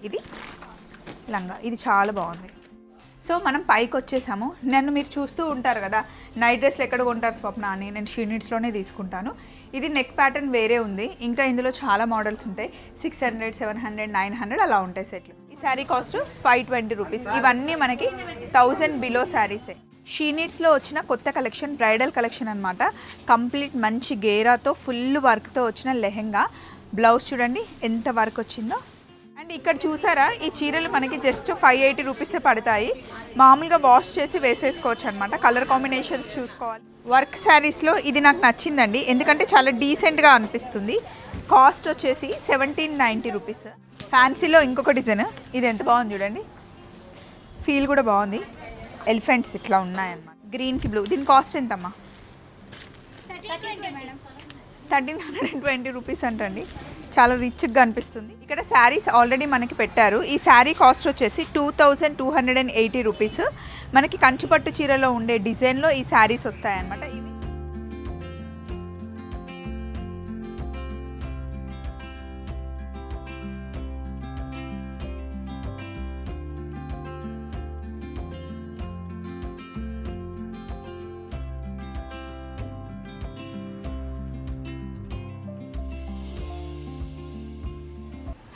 ఇది లంగా, ఇది చాలా బాగుంది. సో మనం పైకి వచ్చేసాము. నన్ను మీరు చూస్తూ ఉంటారు కదా, నైట్ డ్రెస్లు ఎక్కడ కొంటారు స్వప్న అని, నేను షీ నీడ్స్లోనే తీసుకుంటాను. ఇది నెక్ ప్యాటర్న్ వేరే ఉంది, ఇంకా ఇందులో చాలా మోడల్స్ ఉంటాయి. 600, 700, 900 అలా ఉంటాయి సెట్లు. ఈ శారీ కాస్ట్ 520 రూపీస్. ఇవన్నీ మనకి 1000 బిలో శారీసే. షీ నీడ్స్లో వచ్చిన కొత్త కలెక్షన్, బ్రైడల్ కలెక్షన్ అనమాట. కంప్లీట్ మంచి గేరాతో ఫుల్ వర్క్తో వచ్చిన లెహెంగా. బ్లౌజ్ చూడండి ఎంత వర్క్ వచ్చిందో. అండ్ ఇక్కడ చూసారా, ఈ చీరలు మనకి జస్ట్ 580 రూపీసే పడతాయి. మామూలుగా వాష్ చేసి వేసేసుకోవచ్చు అనమాట. కలర్ కాంబినేషన్స్ చూసుకోవాలి. వర్క్ శారీస్లో ఇది నాకు నచ్చిందండి, ఎందుకంటే చాలా డీసెంట్గా అనిపిస్తుంది. కాస్ట్ వచ్చేసి 1790 రూపీస్. ఫ్యాన్సీలో ఇంకొక డిజైన్, ఇది ఎంత బాగుంది చూడండి, ఫీల్ కూడా బాగుంది. ఎలిఫెంట్స్ ఇట్లా ఉన్నాయన్నమాట, గ్రీన్కి బ్లూ. దీని కాస్ట్ ఎంతమ్మా? 1320 రూపీస్ అంటండి. చాలా రిచ్గా అనిపిస్తుంది. ఇక్కడ శారీస్ ఆల్రెడీ మనకి పెట్టారు. ఈ శారీ కాస్ట్ వచ్చేసి 2280 రూపీస్. మనకి కంచిపట్టు చీరలో ఉండే డిజైన్లో ఈ శారీస్ వస్తాయన్నమాట. ఇవి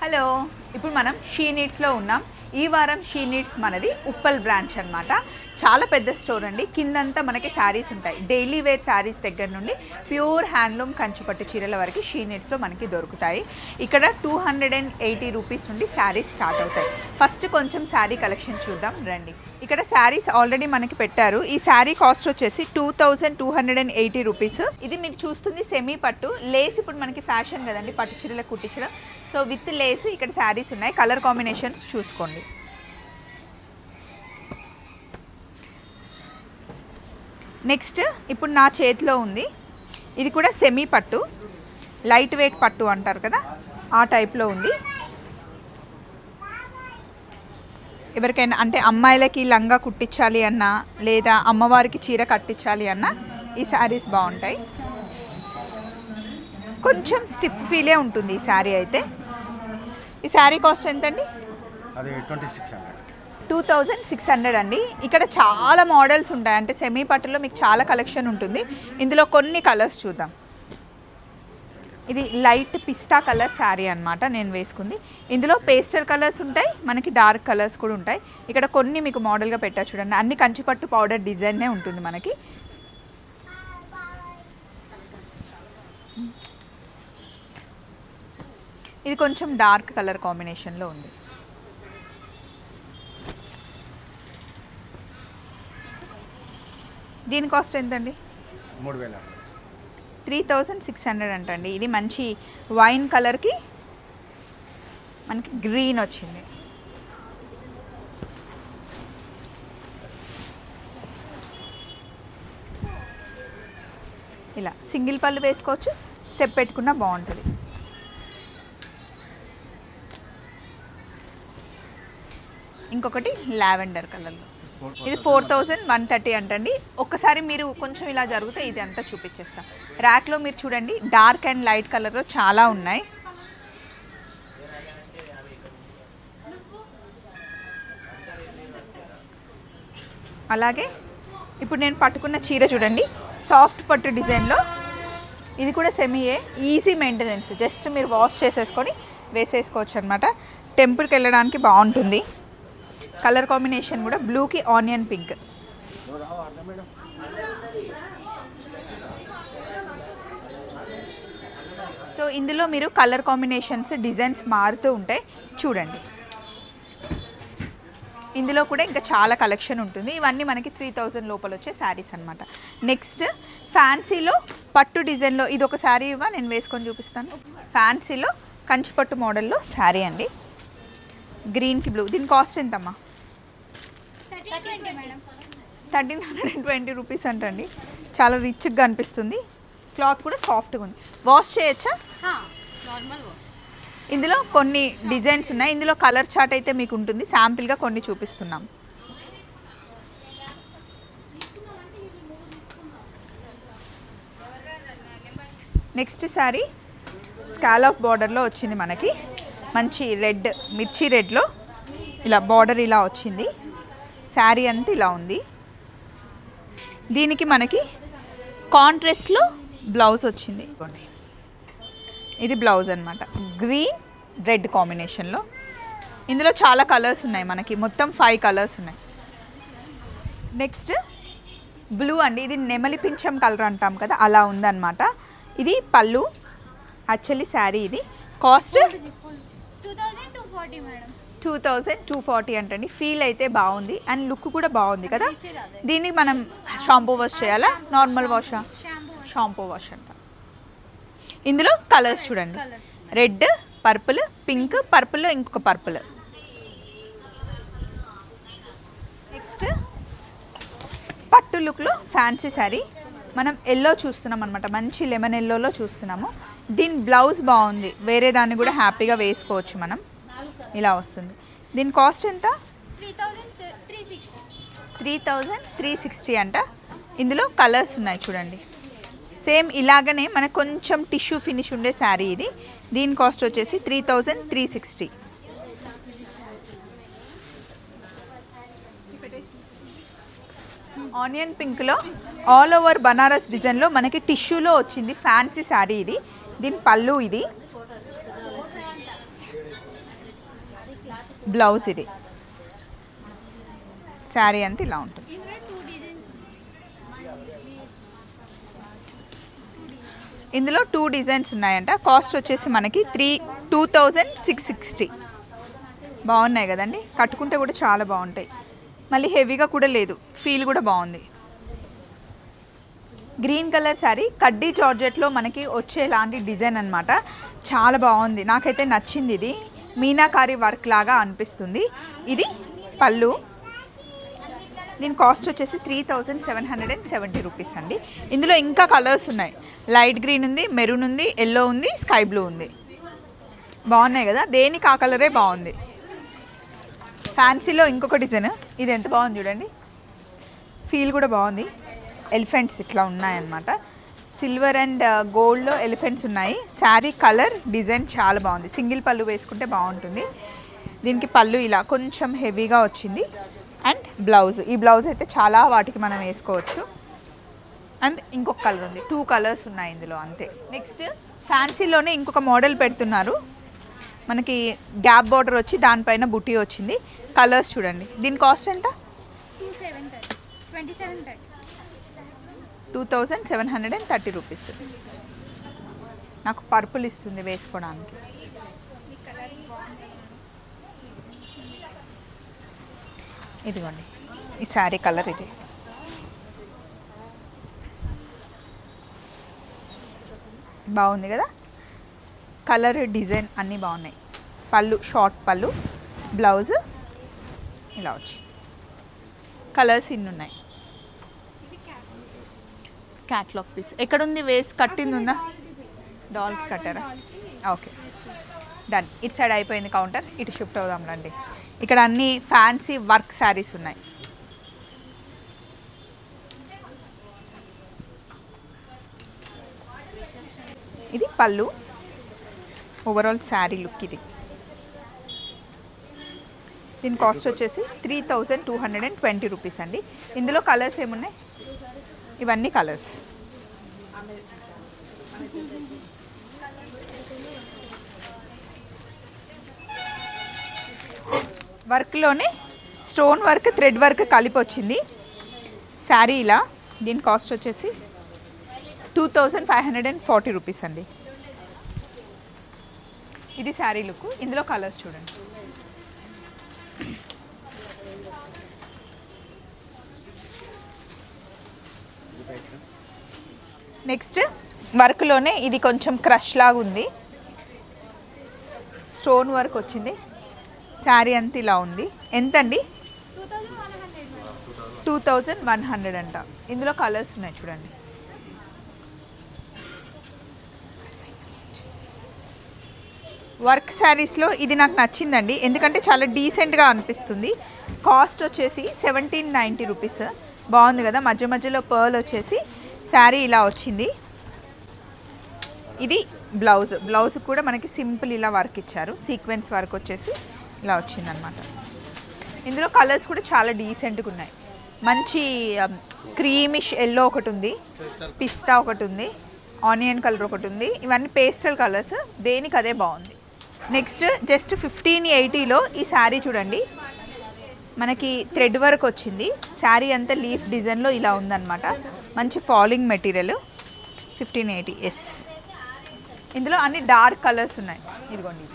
హలో, ఇప్పుడు మనం షీ నీడ్స్లో ఉన్నాం. ఈ వారం షీ నీడ్స్ మనది ఉప్పల్ బ్రాంచ్ అనమాట. చాలా పెద్ద స్టోర్ అండి. కిందంతా మనకి శారీస్ ఉంటాయి. డైలీ వేర్ శారీస్ దగ్గర నుండి ప్యూర్ హ్యాండ్లూమ్ కంచిపట్టు చీరల వరకు షీ నీడ్స్లో మనకి దొరుకుతాయి. ఇక్కడ 280 రూపీస్ నుండి శారీస్ స్టార్ట్ అవుతాయి. ఫస్ట్ కొంచెం శారీ కలెక్షన్ చూద్దాం రండి. ఇక్కడ శారీస్ ఆల్రెడీ మనకి పెట్టారు. ఈ శారీ కాస్ట్ వచ్చేసి 2280 రూపీస్. ఇది మీరు చూస్తుంది సెమీ పట్టు. లేస్ ఇప్పుడు మనకి ఫ్యాషన్ కదండి పట్టు చీరలకు కుట్టించడం. సో విత్ లేస్ ఇక్కడ శారీస్ ఉన్నాయి. కలర్ కాంబినేషన్స్ చూసుకోండి. నెక్స్ట్ ఇప్పుడు నా చేతిలో ఉంది, ఇది కూడా సెమీ పట్టు, లైట్ వెయిట్ పట్టు అంటారు కదా, ఆ టైప్లో ఉంది. ఎవరికైనా అంటే అమ్మాయిలకి లంగా కుట్టించాలి అన్నా, లేదా అమ్మవారికి చీర కట్టించాలి అన్నా ఈ శారీస్ బాగుంటాయి. కొంచెం స్టిఫ్ ఫీలే ఉంటుంది ఈ శారీ అయితే. ఈ శారీ కాస్ట్ ఎంతండి? అది 2600 అండి. ఇక్కడ చాలా మోడల్స్ ఉంటాయి, అంటే సెమీ పట్టులో మీకు చాలా కలెక్షన్ ఉంటుంది. ఇందులో కొన్ని కలర్స్ చూద్దాం. ఇది లైట్ పిస్తా కలర్ శారీ అనమాట నేను వేసుకుంది. ఇందులో పేస్టల్ కలర్స్ ఉంటాయి, మనకి డార్క్ కలర్స్ కూడా ఉంటాయి. ఇక్కడ కొన్ని మీకు మోడల్గా పెట్టా చూడండి. అన్ని కంచిపట్టు పౌడర్ డిజైన్నే ఉంటుంది మనకి. ఇది కొంచెం డార్క్ కలర్ కాంబినేషన్లో ఉంది. దీని కాస్ట్ ఎంతండి? 3600 అంటండి. ఇది మంచి వైన్ కలర్కి మనకి గ్రీన్ వచ్చింది. ఇలా సింగిల్ పళ్ళు వేసుకోవచ్చు, స్టెప్ పెట్టుకున్నా బాగుంటుంది. ఇంకొకటి లావెండర్ కలర్లో, ఇది 4130 అంటండి. ఒక్కసారి మీరు కొంచెం ఇలా జరిగితే ఇది అంతా చూపించేస్తాం. ర్యాక్లో మీరు చూడండి, డార్క్ అండ్ లైట్ కలర్లో చాలా ఉన్నాయి. అలాగే ఇప్పుడు నేను పట్టుకున్న చీర చూడండి, సాఫ్ట్ పట్టు డిజైన్లో. ఇది కూడా సెమీయే, ఈజీ మెయింటెనెన్స్. జస్ట్ మీరు వాష్ చేసేసుకొని వేసేసుకోవచ్చు అనమాట. టెంపుల్కి వెళ్ళడానికి బాగుంటుంది. కలర్ కాంబినేషన్ కూడా బ్లూకి ఆనియన్ పింక్. సో ఇందులో మీరు కలర్ కాంబినేషన్స్, డిజైన్స్ మారుతూ ఉంటాయి చూడండి. ఇందులో కూడా ఇంకా చాలా కలెక్షన్ ఉంటుంది. ఇవన్నీ మనకి 3000 లోపల వచ్చే శారీస్ అనమాట. నెక్స్ట్ ఫ్యాన్సీలో పట్టు డిజైన్లో ఇది ఒక శారీ నేను వేసుకొని చూపిస్తాను. ఫ్యాన్సీలో కంచిపట్టు మోడల్లో శారీ అండి, గ్రీన్కి బ్లూ. దీని కాస్ట్ ఎంతమ్మా? 1320 రూపీస్ అంటండి. చాలా రిచ్గా అనిపిస్తుంది. క్లాత్ కూడా సాఫ్ట్గా ఉంది. వాష్ చేయొచ్చా? Normal wash. ఇందులో కొన్ని డిజైన్స్ ఉన్నాయి. ఇందులో కలర్ చార్ట్ అయితే మీకు ఉంటుంది. శాంపిల్గా కొన్ని చూపిస్తున్నాం. నెక్స్ట్ శారీ స్కాలప్ బార్డర్లో వచ్చింది మనకి. మంచి రెడ్, మిర్చి రెడ్లో ఇలా బార్డర్ ఇలా వచ్చింది. శారీ అంతా ఇలా ఉంది. దీనికి మనకి కాంట్రాస్ట్లో బ్లౌజ్ వచ్చింది. ఇది బ్లౌజ్ అన్నమాట, గ్రీన్ రెడ్ కాంబినేషన్లో. ఇందులో చాలా కలర్స్ ఉన్నాయి, మనకి మొత్తం 5 కలర్స్ ఉన్నాయి. నెక్స్ట్ బ్లూ అండి, ఇది నెమలి పింఛం కలర్ అంటాం కదా, అలా ఉందన్నమాట. ఇది పళ్ళు, యాక్చువల్లీ శారీ ఇది. కాస్ట్ 2240 అంటండి. ఫీల్ అయితే బాగుంది అండ్ లుక్ కూడా బాగుంది కదా. దీన్ని మనం షాంపూ వాష్ చేయాలా, నార్మల్ వాషా? షాంపూ వాష్ అంట. ఇందులో కలర్స్ చూడండి, రెడ్, పర్పుల్, పింక్, పర్పుల్లో ఇంకొక పర్పుల్. నెక్స్ట్ పట్టు లుక్లో ఫ్యాన్సీ శారీ, మనం ఎల్లో చూస్తున్నాం అనమాట, మంచి లెమన్ ఎల్లోలో చూస్తున్నాము. దీని బ్లౌజ్ బాగుంది, వేరే దాన్ని కూడా హ్యాపీగా వేసుకోవచ్చు మనం. ఇలా వస్తుంది. దీని కాస్ట్ ఎంత? 3360 అంట. ఇందులో కలర్స్ ఉన్నాయి చూడండి. సేమ్ ఇలాగనే మనకు కొంచెం టిష్యూ ఫినిష్ ఉండే శారీ ఇది. దీని కాస్ట్ వచ్చేసి 3360. ఆనియన్ పింక్లో ఆల్ ఓవర్ బనారస్ డిజైన్లో మనకి టిష్యూలో వచ్చింది ఫ్యాన్సీ శారీ ఇది. దీని పళ్ళు ఇది, బ్లౌజ్ ఇది. శారీ అంతా ఇలా ఉంటుంది. ఇందులో 2 డిజైన్స్ ఉన్నాయంట. కాస్ట్ వచ్చేసి మనకి 2660. బాగున్నాయి కదండి, కట్టుకుంటే కూడా చాలా బాగుంటాయి. మళ్ళీ హెవీగా కూడా లేదు, ఫీల్ కూడా బాగుంది. గ్రీన్ కలర్ శారీ, కడ్డీ జార్జెట్లో మనకి వచ్చేలాంటి డిజైన్ అనమాట. చాలా బాగుంది, నాకైతే నచ్చింది. ఇది మీనాకారి వర్క్ లాగా అనిపిస్తుంది. ఇది పళ్ళు. దీని కాస్ట్ వచ్చేసి 3770 రూపీస్ అండి. ఇందులో ఇంకా కలర్స్ ఉన్నాయి, లైట్ గ్రీన్ ఉంది, మెరూన్ ఉంది, ఎల్లో ఉంది, స్కై బ్లూ ఉంది. బాగున్నాయి కదా, దేనికి ఆ కలరే బాగుంది. ఫ్యాన్సీలో ఇంకొక డిజైన్, ఇది ఎంత బాగుంది చూడండి, ఫీల్ కూడా బాగుంది. ఎలిఫెంట్స్ ఇట్లా ఉన్నాయన్నమాట, సిల్వర్ అండ్ గోల్డ్లో ఎలిఫెంట్స్ ఉన్నాయి. శారీ కలర్ డిజైన్ చాలా బాగుంది. సింగిల్ పళ్ళు వేసుకుంటే బాగుంటుంది. దీనికి పళ్ళు ఇలా కొంచెం హెవీగా వచ్చింది అండ్ బ్లౌజ్. ఈ బ్లౌజ్ అయితే చాలా వాటికి మనం వేసుకోవచ్చు. అండ్ ఇంకొక కలర్ ఉంది, 2 కలర్స్ ఉన్నాయి ఇందులో అంతే. నెక్స్ట్ ఫ్యాన్సీలోనే ఇంకొక మోడల్ పెడుతున్నారు, మనకి గ్యాప్ బార్డర్ వచ్చి దానిపైన బుటీ వచ్చింది. కలర్స్ చూడండి. దీని కాస్ట్ ఎంత? 2730 రూపీస్. నాకు పర్పుల్ ఇస్తుంది వేసుకోవడానికి. ఇదిగోండి, ఈ శారీ కలర్ ఇది. బాగుంది కదా, కలర్ డిజైన్ అన్నీ బాగున్నాయి. పళ్ళు షార్ట్ పళ్ళు, బ్లౌజ్ ఇలా వచ్చి కలర్స్ ఇన్ని ఉన్నాయి. క్యాట్లాగ్ పీస్ ఎక్కడుంది? వేసి కట్టింది ఉందా? డాల్కి కట్టారా? Okay done. ఇటు సైడ్ అయిపోయింది కౌంటర్, ఇటు షిఫ్ట్ అవుదాం రండి. ఇక్కడ అన్ని ఫ్యాన్సీ వర్క్ శారీస్ ఉన్నాయి. ఇది పళ్ళు, ఓవరాల్ శారీ లుక్ ఇది. దీని కాస్ట్ వచ్చేసి 3220 రూపీస్ అండి. ఇందులో కలర్స్ ఏమున్నాయి? ఇవన్నీ కలర్స్. వర్క్లోనే స్టోన్ వర్క్, థ్రెడ్ వర్క్ కలిపి వచ్చింది శారీ ఇలా. దీని కాస్ట్ వచ్చేసి 2540 రూపీస్ అండి. ఇది శారీ లుక్. ఇందులో కలర్స్ చూడండి. నెక్స్ట్ వర్క్లోనే ఇది కొంచెం క్రష్ లాగా ఉంది, స్టోన్ వర్క్ వచ్చింది. శారీ అంతా ఇలా ఉంది. ఎంతండి? 2100 అంట. ఇందులో కలర్స్ ఉన్నాయి చూడండి. వర్క్ శారీస్లో ఇది నాకు నచ్చిందండి, ఎందుకంటే చాలా డీసెంట్గా అనిపిస్తుంది. కాస్ట్ వచ్చేసి 1790 రూపీస్. బాగుంది కదా, మధ్య మధ్యలో పర్ల్ వచ్చేసి శారీ ఇలా వచ్చింది. ఇది బ్లౌజ్ కూడా మనకి సింపుల్ ఇలా వర్క్ ఇచ్చారు, సీక్వెన్స్ వర్క్ వచ్చేసి ఇలా వచ్చిందనమాట. ఇందులో కలర్స్ కూడా చాలా డీసెంట్గా ఉన్నాయి. మంచి క్రీమిష్ ఎల్లో ఒకటి ఉంది, పిస్తా ఒకటి ఉంది, ఆనియన్ కలర్ ఒకటి ఉంది. ఇవన్నీ పేస్టల్ కలర్స్, దేనికి అదే బాగుంది. నెక్స్ట్ జస్ట్ 1580లో ఈ శారీ చూడండి, మనకి థ్రెడ్ వర్క్ వచ్చింది. శారీ అంతా లీఫ్ డిజైన్లో ఇలా ఉందన్నమాట. మంచి ఫాలింగ్ మెటీరియల్. 1580. ఎస్, ఇందులో అన్ని డార్క్ కలర్స్ ఉన్నాయి. ఇదిగోండి,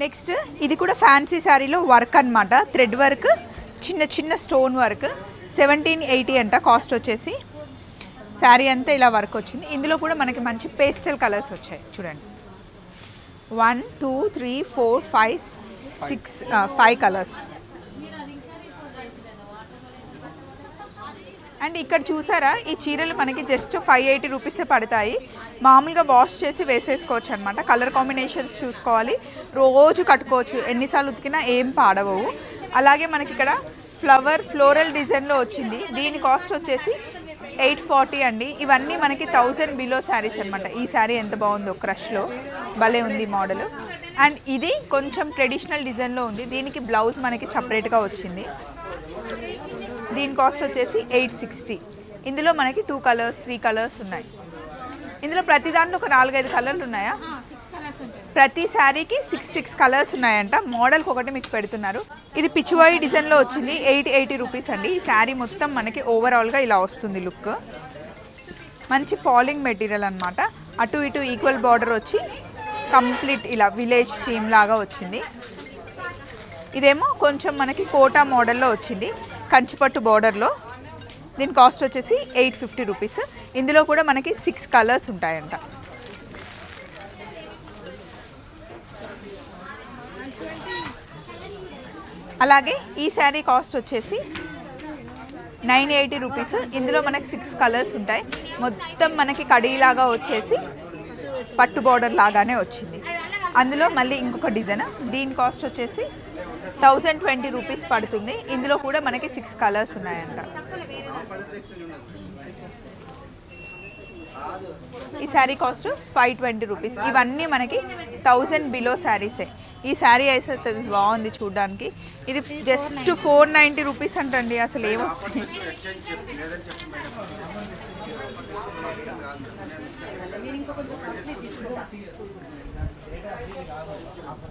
నెక్స్ట్ ఇది కూడా ఫ్యాన్సీ శారీలో వర్క్ అనమాట. థ్రెడ్ వర్క్, చిన్న చిన్న స్టోన్ వర్క్. 1780 అంట కాస్ట్ వచ్చేసి. శారీ అంతా ఇలా వర్క్ వచ్చింది. ఇందులో కూడా మనకి మంచి పేస్టల్ కలర్స్ వచ్చాయి చూడండి. 1 2 3 4 5 6 5 కలర్స్. అండ్ ఇక్కడ చూసారా, ఈ చీరలు మనకి జస్ట్ 580 రూపీసే పడతాయి. మామూలుగా వాష్ చేసి వేసేసుకోవచ్చు అనమాట. కలర్ కాంబినేషన్స్ చూసుకోవాలి, రోజు కట్టుకోవచ్చు, ఎన్నిసార్లు ఉతికినా ఏం పాడవవు. అలాగే మనకి ఇక్కడ ఫ్లోరల్ డిజైన్లో వచ్చింది. దీని కాస్ట్ వచ్చేసి 840 అండి. ఇవన్నీ మనకి 1000 బిలో శారీస్ అనమాట. ఈ శారీ ఎంత బాగుందో, క్రష్లో భలే ఉంది మోడల్. అండ్ ఇది కొంచెం ట్రెడిషనల్ డిజైన్లో ఉంది. దీనికి బ్లౌజ్ మనకి సపరేట్గా వచ్చింది. దీని కాస్ట్ వచ్చేసి 860. ఇందులో మనకి 2 కలర్స్ 3 కలర్స్ ఉన్నాయి. ఇందులో ప్రతి దాంట్లో ఒక 4-5 కలర్లు ఉన్నాయా? ప్రతి శారీకి 6 కలర్స్ ఉన్నాయంట. మోడల్కి ఒకటి మీకు పెడుతున్నారు. ఇది పిచ్చివాయి డిజైన్లో వచ్చింది. 880 రూపీస్ అండి. ఈ శారీ మొత్తం మనకి ఓవరాల్గా ఇలా వస్తుంది లుక్. మంచి ఫాలింగ్ మెటీరియల్ అనమాట. అటు ఇటు ఈక్వల్ బార్డర్ వచ్చి కంప్లీట్ ఇలా విలేజ్ థీమ్ లాగా వచ్చింది. ఇదేమో కొంచెం మనకి కోటా మోడల్లో వచ్చింది, కంచిపట్టు బార్డర్లో. దీని కాస్ట్ వచ్చేసి 850 రూపీస్. ఇందులో కూడా మనకి 6 కలర్స్ ఉంటాయంట. అలాగే ఈ శారీ కాస్ట్ వచ్చేసి 980 రూపీస్. ఇందులో మనకి 6 కలర్స్ ఉంటాయి. మొత్తం మనకి కడీలాగా వచ్చేసి పట్టు బార్డర్ లాగానే వచ్చింది. అందులో మళ్ళీ ఇంకొక డిజైన్. దీని కాస్ట్ వచ్చేసి 1020 రూపీస్ పడుతుంది. ఇందులో కూడా మనకి 6 కలర్స్ ఉన్నాయంట. ఈ శారీ కాస్ట్ 520 రూపీస్. ఇవన్నీ మనకి 1000 బిలో శారీసే. ఈ శారీ అయితే బాగుంది చూడడానికి. ఇది జస్ట్ 490 రూపీస్ అంటండి. అసలు ఏమొస్తుంది.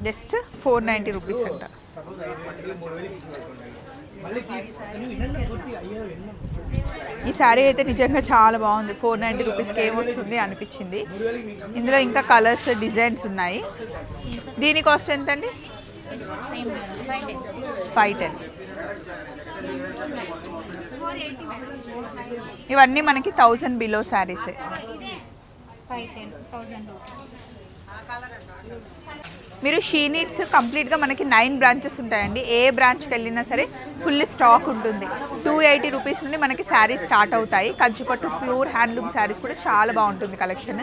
జస్ట్ 490 రూపీస్ అంట. ఈ శారీ అయితే నిజంగా చాలా బాగుంది. 490 రూపీస్కి ఏమొస్తుంది అనిపించింది. ఇందులో ఇంకా కలర్స్ డిజైన్స్ ఉన్నాయి. దీని కాస్ట్ ఎంత అండి? 510. ఇవన్నీ మనకి 1000 బిలో శారీసే. మీరు షీ నీడ్స్ కంప్లీట్గా మనకి 9 బ్రాంచెస్ ఉంటాయండి. ఏ బ్రాంచ్కి వెళ్ళినా సరే ఫుల్ స్టాక్ ఉంటుంది. 280 రూపీస్ నుండి మనకి శారీస్ స్టార్ట్ అవుతాయి. కంచిపట్టు ప్యూర్ హ్యాండ్లూమ్ శారీస్ కూడా చాలా బాగుంటుంది కలెక్షన్.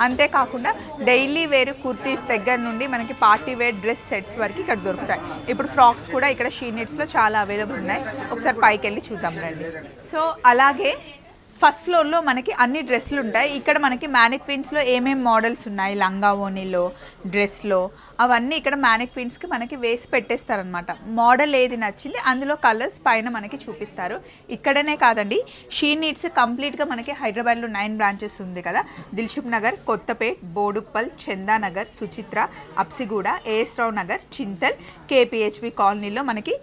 అంతేకాకుండా డైలీ వేర్ కుర్తీస్ దగ్గర నుండి మనకి పార్టీ వేర్ డ్రెస్ సెట్స్ వరకు ఇక్కడ దొరుకుతాయి. ఇప్పుడు ఫ్రాక్స్ కూడా ఇక్కడ షీ నీడ్స్లో చాలా అవైలబుల్ ఉన్నాయి. ఒకసారి పైకి వెళ్ళి చూద్దాం రండి. సో అలాగే ఫస్ట్ ఫ్లోర్లో మనకి అన్ని డ్రెస్సులు ఉంటాయి. ఇక్కడ మనకి మ్యానిక్విన్స్లో ఏమేమి మోడల్స్ ఉన్నాయి, లంగా ఓనీలో, డ్రెస్లో, అవన్నీ ఇక్కడ మ్యానిక్విన్స్కి మనకి వేసి పెట్టేస్తారనమాట. మోడల్ ఏది నచ్చింది అందులో కలర్స్ పైన మనకి చూపిస్తారు. ఇక్కడనే కాదండి, షీ నీడ్స్ కంప్లీట్గా మనకి హైదరాబాద్లో 9 బ్రాంచెస్ ఉంది కదా. దిల్సుఖ్ నగర్, కొత్తపేట్, బోడుప్పల్, చందానగర్, సుచిత్ర, అప్సిగూడ, ఏఎస్ రావు నగర్, చింతల్, కేపీహెచ్బి కాలనీలో మనకి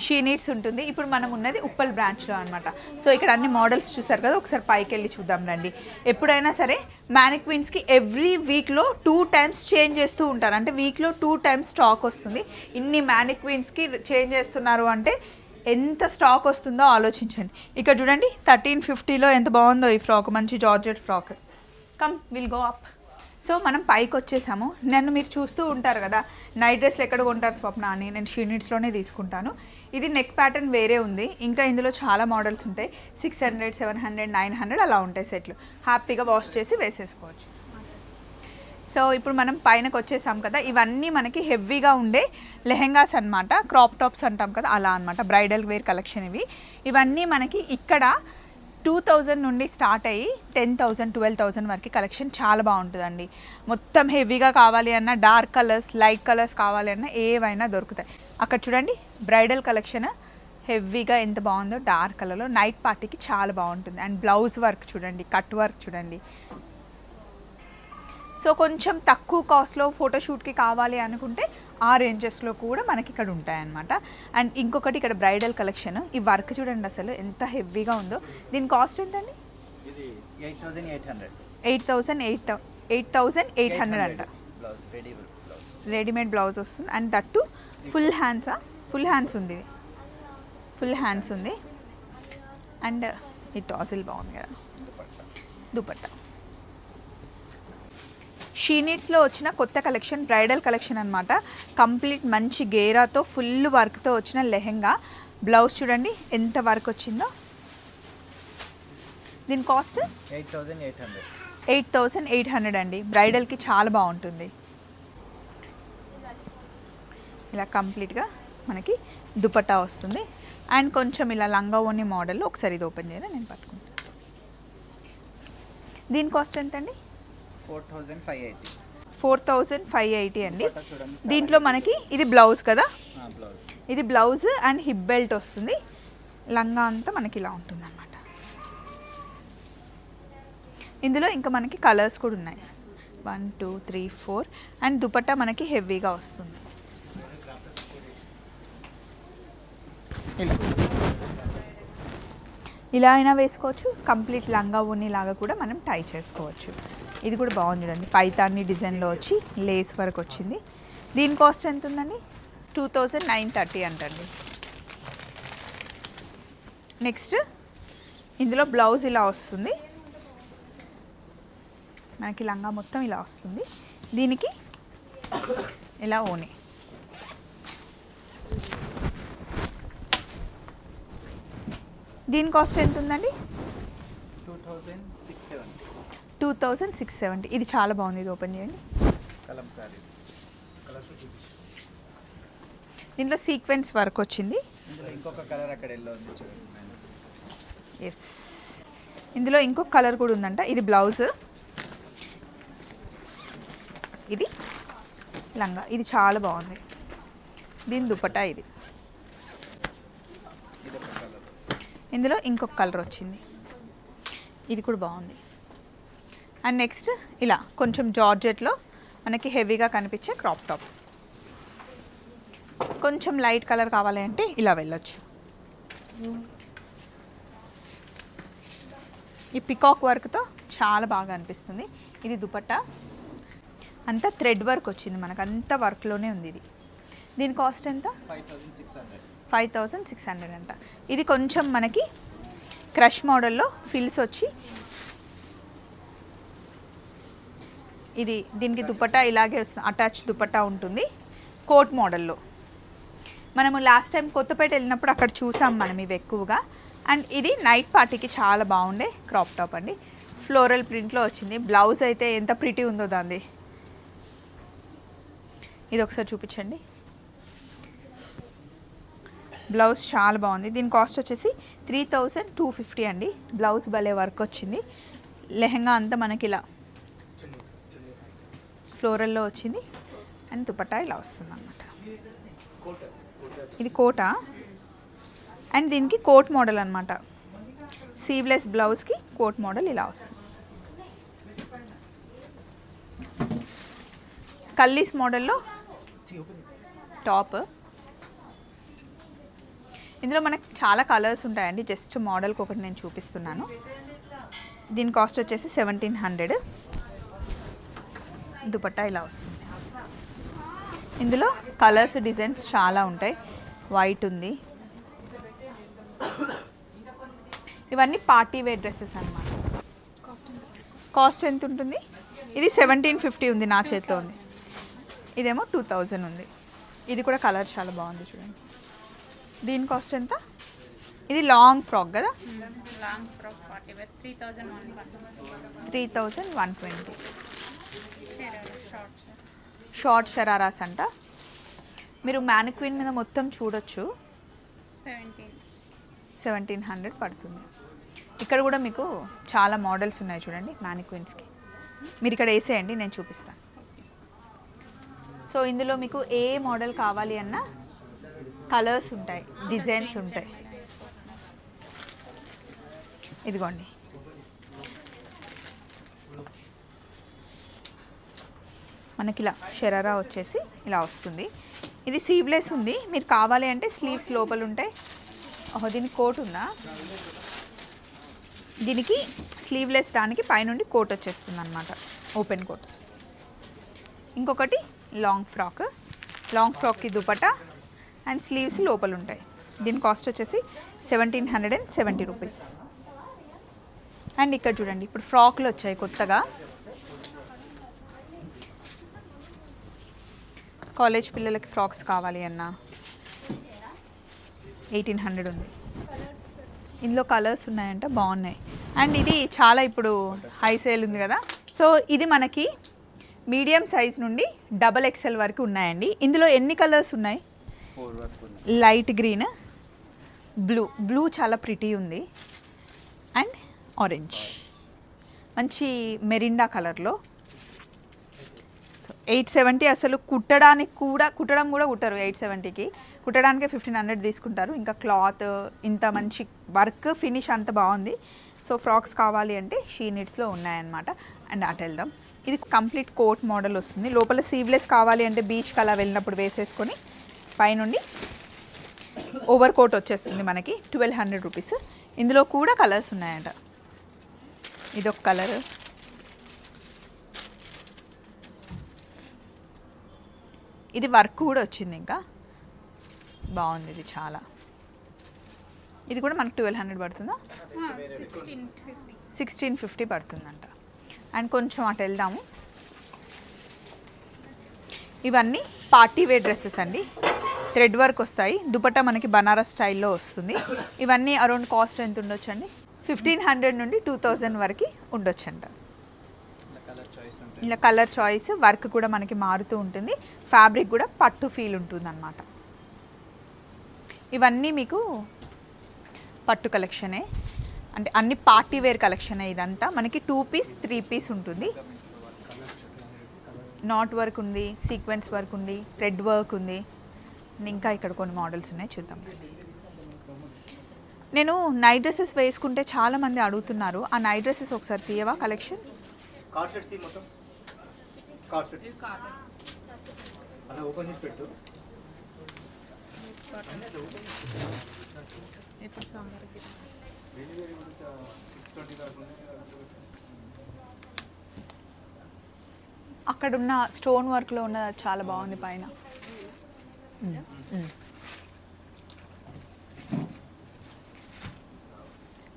షీ నీడ్స్ ఉంటుంది. ఇప్పుడు మనం ఉన్నది ఉప్పల్ బ్రాంచ్లో అనమాట. సో ఇక్కడ అన్ని మోడల్స్ చూసారు కదా, ఒకసారి పైకి వెళ్ళి చూద్దాం రండి. ఎప్పుడైనా సరే మ్యానిక్విన్స్కి ఎవ్రీ వీక్లో 2 టైమ్స్ చేంజ్ చేస్తూ ఉంటారు. అంటే వీక్లో 2 టైమ్స్ స్టాక్ వస్తుంది. ఇన్ని మ్యానిక్విన్స్కి చేంజ్ చేస్తున్నారు అంటే ఎంత స్టాక్ వస్తుందో ఆలోచించండి. ఇక్కడ చూడండి 1350లో ఎంత బాగుందో ఈ ఫ్రాక్, మంచి georgette frock. Come will go up. So మనం పైకి వచ్చేసాము. నన్ను మీరు చూస్తూ ఉంటారు కదా, నైట్ డ్రెస్లు ఎక్కడ కొంటారు స్వప్న అని, నేను షీ నీడ్స్లోనే తీసుకుంటాను. ఇది నెక్ ప్యాటర్న్ వేరే ఉంది. ఇంకా ఇందులో చాలా మోడల్స్ ఉంటాయి. 600, 700, 900 అలా ఉంటాయి సెట్లు. హ్యాపీగా వాష్ చేసి వేసేసుకోవచ్చు. సో ఇప్పుడు మనం పైనకి వచ్చేసాం కదా, ఇవన్నీ మనకి హెవీగా ఉండే లెహెంగాస్ అనమాట, క్రాప్ టాప్స్ అంటాం కదా అలా అనమాట, బ్రైడల్ వేర్ కలెక్షన్ ఇవన్నీ మనకి ఇక్కడ 2000 నుండి స్టార్ట్ అయ్యి 10,000 12,000 వరకు కలెక్షన్ చాలా బాగుంటుందండి. మొత్తం హెవీగా కావాలి అన్న, డార్క్ కలర్స్ లైట్ కలర్స్ కావాలి అన్న ఏవైనా దొరుకుతాయి. అక్కడ చూడండి బ్రైడల్ కలెక్షన్ హెవీగా ఎంత బాగుందో, డార్క్ కలర్లో నైట్ పార్టీకి చాలా బాగుంటుంది. అండ్ బ్లౌజ్ వర్క్ చూడండి, కట్ వర్క్ చూడండి. సో కొంచెం తక్కువ కాస్ట్లో ఫోటోషూట్కి కావాలి అనుకుంటే ఆ రేంజెస్లో కూడా మనకి ఇక్కడ ఉంటాయన్నమాట. అండ్ ఇంకొకటి ఇక్కడ బ్రైడల్ కలెక్షన్, ఈ వర్క్ చూడండి అసలు ఎంత హెవీగా ఉందో. దీని కాస్ట్ ఎంతండి? 8,800 అంట. రెడీమేడ్ బ్లౌజ్ వస్తుంది. అండ్ దట్టు ఫుల్ హ్యాండ్స్ ఉంది, ఫుల్ హ్యాండ్స్ ఉంది. అండ్ ఈ టాజిల్ బాగుంది కదా, దుపట్టా. షీ నీడ్స్లో వచ్చిన కొత్త కలెక్షన్, బ్రైడల్ కలెక్షన్ అనమాట. కంప్లీట్ మంచి గేరాతో ఫుల్ వర్క్తో వచ్చిన లెహెంగా. బ్లౌజ్ చూడండి ఎంత వర్క్ వచ్చిందో. దీని కాస్ట్ 8,800 అండి. బ్రైడల్కి చాలా బాగుంటుంది. ఇలా కంప్లీట్గా మనకి దుపట్టా వస్తుంది. అండ్ కొంచెం ఇలా లంగా ఓని మోడల్లో, ఒకసారి ఇది ఓపెన్ చేయాలి నేను పట్టుకుంటాను. దీని కాస్ట్ ఎంత అండి? 4,580 అండి. దీంట్లో మనకి ఇది బ్లౌజ్ కదా, ఇది బ్లౌజ్ అండ్ హిప్ బెల్ట్ వస్తుంది. లంగా అంతా మనకి ఇలా ఉంటుంది అన్నమాట. ఇందులో ఇంకా మనకి కలర్స్ కూడా ఉన్నాయి, 1 2 3 4. అండ్ దుపట్టా మనకి హెవీగా వస్తుంది. ఇలా అయినా వేసుకోవచ్చు, కంప్లీట్ లంగా ఓని లాగా కూడా మనం టై చేసుకోవచ్చు. ఇది కూడా బాగుంది చూడండి, పైతాన్ని డిజైన్లో వచ్చి లేస్ వర్క్ వచ్చింది. దీని కాస్ట్ ఎంత ఉందండి? 2,930 అంటండి. నెక్స్ట్ ఇందులో బ్లౌజ్ ఇలా వస్తుంది, మనకి లంగా మొత్తం ఇలా వస్తుంది. దీనికి ఇలా ఓని. దీని కాస్ట్ ఎంత ఉందండి? 2,670. ఇది చాలా బాగుంది, ఇది ఓపెన్ చేయండి. దీంట్లో సీక్వెన్స్ వర్క్ వచ్చింది. ఎస్, ఇందులో ఇంకొక కలర్ కూడా ఉందంట. ఇది బ్లౌజ్, ఇది లంగా. ఇది చాలా బాగుంది. దీని దుపట్టా ఇది. ఇందులో ఇంకొక కలర్ వచ్చింది, ఇది కూడా బాగుంది. అండ్ నెక్స్ట్ ఇలా కొంచెం జార్జెట్లో మనకి హెవీగా కనిపించే క్రాప్ టాప్. కొంచెం లైట్ కలర్ కావాలి అంటే ఇలా వెళ్ళొచ్చు. ఈ పికాక్ వర్క్తో చాలా బాగా అనిపిస్తుంది. ఇది దుపట్టా అంతా థ్రెడ్ వర్క్ వచ్చింది, మనకు అంత వర్క్లోనే ఉంది ఇది. దీని కాస్ట్ ఎంత? 5,600 అంట. ఇది కొంచెం మనకి క్రష్ మోడల్లో ఫిల్స్ వచ్చి, ఇది దీనికి దుపట్టా ఇలాగే వస్తుంది, అటాచ్ దుపట్టా ఉంటుంది కోట్ మోడల్లో. మనము లాస్ట్ టైం కొత్తపేట వెళ్ళినప్పుడు అక్కడ చూసాం మనం ఇవి ఎక్కువగా. అండ్ ఇది నైట్ పార్టీకి చాలా బాగుండే క్రాప్ టాప్ అండి. ఫ్లోరల్ ప్రింట్లో వచ్చింది. బ్లౌజ్ అయితే ఎంత ప్రిటీ ఉందో దాన్ని. ఇది ఒకసారి చూపించండి. బ్లౌజ్ చాలా బాగుంది. దీని కాస్ట్ వచ్చేసి 3,250 అండి. బ్లౌజ్ భలే వర్క్ వచ్చింది. లెహెంగా అంతా మనకి ఇలా ఫ్లోరల్లో వచ్చింది. అండ్ దుపట్టా ఇలా వస్తుంది అన్నమాట. ఇది కోటా, అండ్ దీనికి కోట్ మోడల్ అనమాట. సీవ్లెస్ బ్లౌజ్కి కోట్ మోడల్ ఇలా వస్తుంది. కల్లీస్ మోడల్లో టాప్. ఇందులో మనకు చాలా కలర్స్ ఉంటాయండి, జస్ట్ మోడల్కి ఒకటి నేను చూపిస్తున్నాను. దీని కాస్ట్ వచ్చేసి 1,700. దుపట్టా ఇలా వస్తుంది. ఇందులో కలర్స్ డిజైన్స్ చాలా ఉంటాయి. వైట్ ఉంది. ఇవన్నీ పార్టీ వేర్ డ్రెస్సెస్ అన్నమాట. కాస్ట్ ఎంత ఉంటుంది? ఇది 1,750 ఉంది, నా చేతిలో ఉంది. ఇదేమో 2,000 ఉంది. ఇది కూడా కలర్ చాలా బాగుంది చూడండి. దీని కాస్ట్ ఎంత? ఇది లాంగ్ ఫ్రాక్ కదా, long frock party wear 3,120. 3,120. Short shararas అంట. మీరు మ్యానిక్విన్ మీద మొత్తం చూడొచ్చు. 1700 పడుతుంది. ఇక్కడ కూడా మీకు చాలా మోడల్స్ ఉన్నాయి చూడండి మ్యానిక్విన్స్కి. మీరు ఇక్కడ వేసేయండి, నేను చూపిస్తాను. సో ఇందులో మీకు ఏ మోడల్ కావాలి అన్నా కలర్స్ ఉంటాయి, డిజైన్స్ ఉంటాయి. ఇదిగోండి, మనకి ఇలా షరారా వచ్చేసి ఇలా వస్తుంది. ఇది సీవ్లెస్ ఉంది, మీరు కావాలి అంటే స్లీవ్స్ లోపల ఉంటాయి. ఓహో, దీనికి కోట్ ఉందా? దీనికి స్లీవ్లెస్, దానికి పైనుండి కోట్ వచ్చేస్తుంది అనమాట, ఓపెన్ కోట్. ఇంకొకటి లాంగ్ ఫ్రాక్కి దుపట్టా అండ్ స్లీవ్స్ లోపల ఉంటాయి. దీని కాస్ట్ వచ్చేసి 1770 రూపీస్. అండ్ ఇక్కడ చూడండి, ఇప్పుడు ఫ్రాక్లు వచ్చాయి కొత్తగా. కాలేజ్ పిల్లలకి ఫ్రాక్స్ కావాలి అన్న 1800 ఉంది. ఇందులో కలర్స్ ఉన్నాయంట, బాగున్నాయి. అండ్ ఇది చాలా ఇప్పుడు హై సేల్ ఉంది కదా, సో ఇది మనకి మీడియం సైజ్ నుండి XXL వరకు ఉన్నాయండి. ఇందులో ఎన్ని కలర్స్ ఉన్నాయి? లైట్ గ్రీన్, బ్లూ చాలా ప్రిటీ ఉంది, అండ్ ఆరెంజ్ మంచి మెరిండా కలర్లో. సో 870 అసలు కుట్టడం కూడా కుట్టరు. 870కి కుట్టడానికి 1500 తీసుకుంటారు. ఇంకా క్లాత్ ఇంత మంచి వర్క్ ఫినిష్ అంత బాగుంది. సో ఫ్రాక్స్ కావాలి అంటే షీ నీడ్స్లో ఉన్నాయన్నమాట. అండ్ అటు వెళ్దాం. ఇది కంప్లీట్ కోట్ మోడల్ వస్తుంది. లోపల సీవ్లెస్ కావాలి అంటే బీచ్కి అలా వెళ్ళినప్పుడు వేసేసుకొని పైనుండి ఓవర్ కోట్ వచ్చేస్తుంది మనకి 1200 రూపీస్. ఇందులో కూడా కలర్స్ ఉన్నాయంట. ఇదొక కలర్, ఇది వర్క్ కూడా వచ్చింది, ఇంకా బాగుంది. ఇది చాలా, ఇది కూడా మనకు 1200 పడుతుందా? 1650 పడుతుందంట. అండ్ కొంచెం అటు వెళ్దాము. ఇవన్నీ పార్టీ వేర్ డ్రెస్సెస్ అండి, థ్రెడ్ వర్క్ వస్తాయి. దుపట్టా మనకి బనారస్ స్టైల్లో వస్తుంది. ఇవన్నీ అరౌండ్ కాస్ట్ ఎంత ఉండొచ్చు అండి? 1500 నుండి 2000 వరకు ఉండొచ్చంట. ఇలా కలర్ చాయిస్, వర్క్ కూడా మనకి మారుతూ ఉంటుంది. ఫ్యాబ్రిక్ కూడా పట్టు ఫీల్ ఉంటుంది అన్నమాట. ఇవన్నీ మీకు పట్టు కలెక్షనే, అంటే అన్ని పార్టీ వేర్ కలెక్షనే. ఇదంతా మనకి 2 పీస్ 3 పీస్ ఉంటుంది. నాట్ వర్క్ ఉంది, సీక్వెన్స్ వర్క్ ఉంది, థ్రెడ్ వర్క్ ఉంది. ఇంకా ఇక్కడ కొన్ని మోడల్స్ ఉన్నాయి, చూద్దాం. నేను నైట్ డ్రెస్సెస్ వేసుకుంటే చాలామంది అడుగుతున్నారు. ఆ నైట్ డ్రెస్సెస్ ఒకసారి తీయవా కలెక్షన్? అక్కడున్న స్టోన్ వర్క్లో ఉన్న చాలా బాగుంది పైన.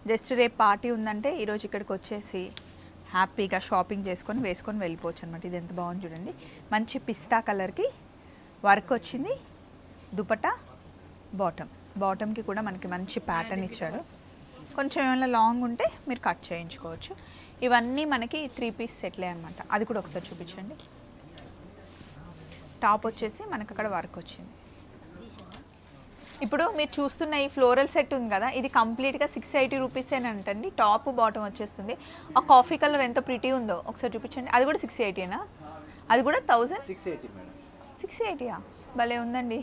జస్ట్ రేపు పార్టీ ఉందంటే ఈరోజు ఇక్కడికి వచ్చేసి హ్యాపీగా షాపింగ్ చేసుకొని వేసుకొని వెళ్ళిపోవచ్చు అనమాట. ఇది ఎంత బాగుంది చూడండి, మంచి పిస్తా కలర్కి వర్క్ వచ్చింది. దుపట్టా బాటమ్కి కూడా మనకి మంచి ప్యాటర్న్ ఇచ్చాడు. కొంచెం ఏమైనా లాంగ్ ఉంటే మీరు కట్ చేయించుకోవచ్చు. ఇవన్నీ మనకి 3 పీస్ సెట్లే అనమాట. అది కూడా ఒకసారి చూపించండి. టాప్ వచ్చేసి మనకు అక్కడ వర్క్ వచ్చింది. ఇప్పుడు మీరు చూస్తున్న ఈ ఫ్లోరల్ సెట్ ఉంది కదా, ఇది కంప్లీట్గా 680 రూపీసేనంటండి. టాప్ బాటమ్ వచ్చేస్తుంది. ఆ కాఫీ కలర్ ఎంత ప్రిటీ ఉందో ఒకసారి చూపించండి. అది కూడా 680నా? అది కూడా 680 మేడం. 680యా? భలే ఉందండి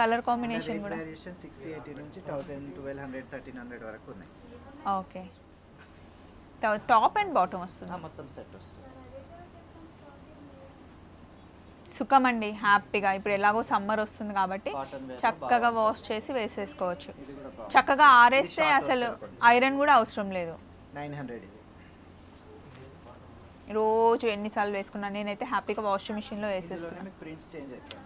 కలర్ కాంబినేషన్ కూడా. 680 నుంచి 1000, 1200, 1300 వరకు ఉన్నాయి. ఓకే, టాప్ అండ్ బాటమ్ వస్తుంది, మొత్తం సెట్ వస్తుంది. సుఖమండి హ్యాపీగా. ఇప్పుడు ఎలాగో సమ్మర్ వస్తుంది కాబట్టి చక్కగా వాష్ చేసి వేసేసుకోవచ్చు. చక్కగా ఆరేస్తే అసలు ఐరన్ కూడా అవసరం లేదు. 900 ఇది. రోజు ఎన్నిసార్లు వేసుకున్నాను నేనైతే హ్యాపీగా వాషింగ్ మిషన్లో వేసేస్తున్నాను. ప్రింట్స్ చేంజ్ అవుతాయి.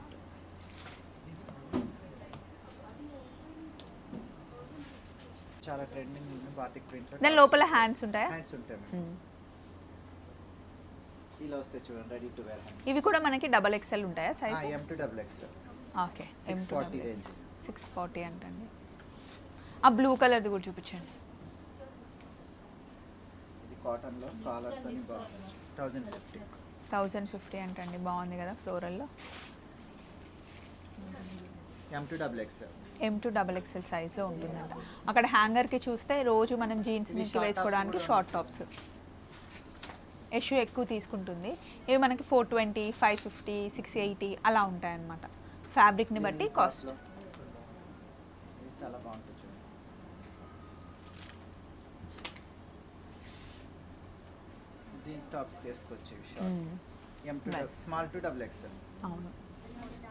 చాలా ట్రెండింగ్ ఉంది బాటిక్ ప్రింట్. దాని లోపల హ్యాండ్స్ ఉంటాయా? హ్యాండ్స్ ఉంటాయి మేడం. ఇలా వస్తాయి చూడండి, రెడీ టు వేర్. ఇవి కూడా మనకి XXL ఉంటాయా size? M to XXL. Okay, 640 range. 640 అంటండి. ఆ బ్లూ కలర్ది కూడా చూపించండి. ఇది కాటన్ లో కాలర్ తోని 1050. 1050 అంటండి, బాగుంది కదా ఫ్లోరల్లో. M2XX. M2XXL సైజ్లో ఉంటుందంట. అక్కడ హ్యాంగర్కి చూస్తే రోజు మనం జీన్స్ మీదకి వేసుకోవడానికి షార్ట్ టాప్స్. యషు ఎక్కువ తీసుకుంటుంది. ఇవి మనకి 420, 550, 680 అలా ఉంటాయన్నమాట. ఫ్యాబ్రిక్ని బట్టి కాస్ట్. ఇది చాలా బాగుంటుంది చూడండి. జీన్స్ టాప్స్ వేసుకోవచ్చు M2 స్మాల్ టు XXL. అవును.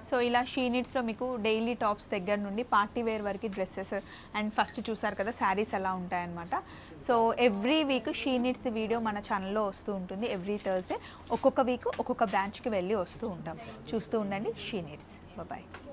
సో ఇలా షీ నీడ్స్లో మీకు డైలీ టాప్స్ దగ్గర నుండి పార్టీ వేర్ వరకు డ్రెస్సెస్ అండ్ ఫస్ట్ చూసారు కదా శారీస్ ఎలా ఉంటాయన్నమాట. So every week she needs video మన ఛానల్లో వస్తూ ఉంటుంది. ఎవ్రీ థర్స్డే ఒక్కొక్క వీక్ ఒక్కొక్క బ్రాంచ్కి వెళ్ళి వస్తూ ఉంటాం. చూస్తూ ఉండండి షీ నీడ్స్. బాయ్.